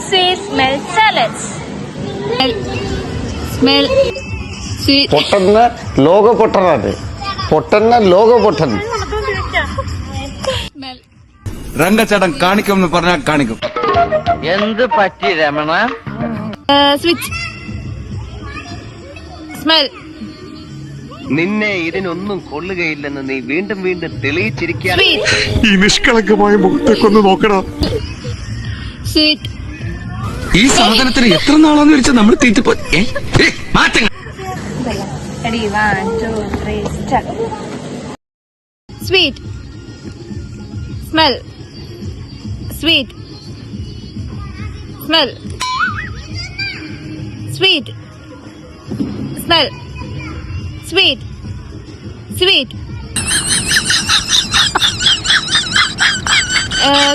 Sweet smell salads. Smell sweet. പൊട്ടന്ന ലോക പൊട്ടനാണ്. പൊട്ടന്ന ലോക പൊട്ടൻ. Smell. രംഗച്ചേട്ടൻ കാണിക്കുമെന്ന് പറഞ്ഞാൽ കാണിക്കും. എന്ത് പറ്റി രമണ? Sweet. Smell. നിന്നെ ഇതിനൊന്നും കൊള്ളുകയില്ലെന്ന് നീ വീണ്ടും വീണ്ടും തെളിയിച്ചിരിക്കുകയാണ്. Sweet. ഈ നിഷ്കളങ്കമായ മുഖത്തേക്കൊന്ന് നോക്കണം. Sweet. ഈ സാധനത്തിന് എത്ര നാളാന്ന് വെച്ചാൽ നമ്മൾ തീറ്റിപ്പോ മാറ്റങ്ങൾ. Ready, 1, 2, 3, start. Sweet. Smell. Sweet. Smell. Sweet. Smell. Sweet. Sweet.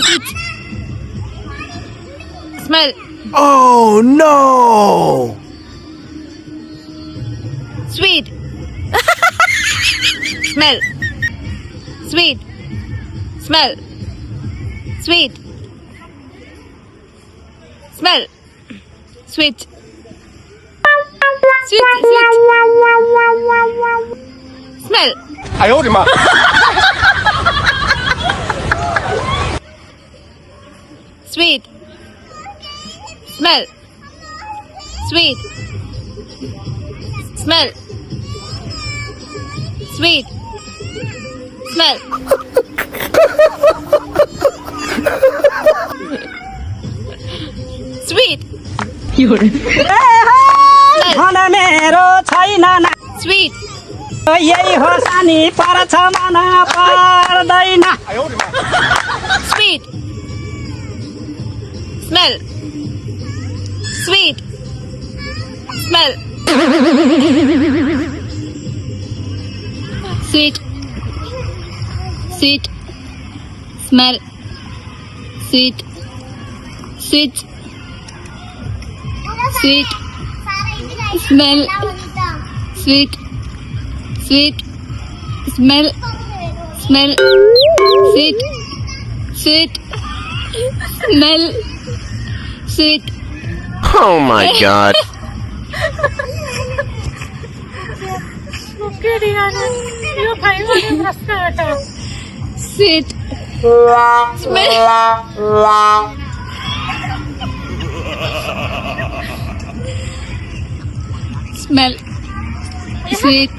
Sweet. Smell. Oh no! Sweet. Smell. Sweet. Smell. Sweet. Smell. Sweet. Sweet. Sweet. Smell. 哎呦我的妈！ Sweet. Smell. Sweet. Smell. Sweet. Smell. Sweet. मेरो छैन Sweet. यही हो सानी पर्छ मन पर्दैन. Sweet. Smell. Sweet. Smell. Sweet. Sweet. Smell. Sweet. Sweet. Sweet. Smell. Sweet. Sweet. Smell. Smell. Sweet. Sweet. Smell. Sweet. Oh my god. Sweet. Smell. Smell. Sweet.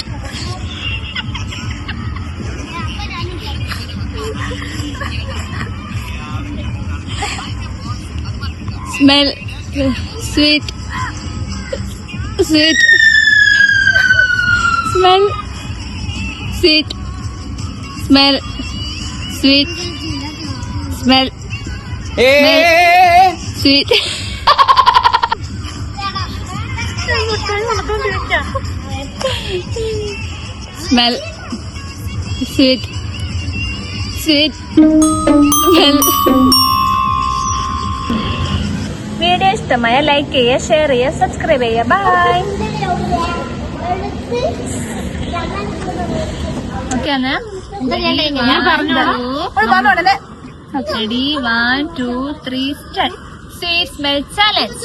Smell. Sweet. Sweet. Smell. Sweet. Smell. Sweet. Smell. Sweet. Smell. Sweet. Sweet. Smell. Video ഇഷ്ടമായ like ചെയ്യുക, share ചെയ്യുക, subscribe ചെയ്യുക. By. Okay ആണ് ഞാൻ പറഞ്ഞു. Ready, 1, 2, 3, start. Sweet smell challenge.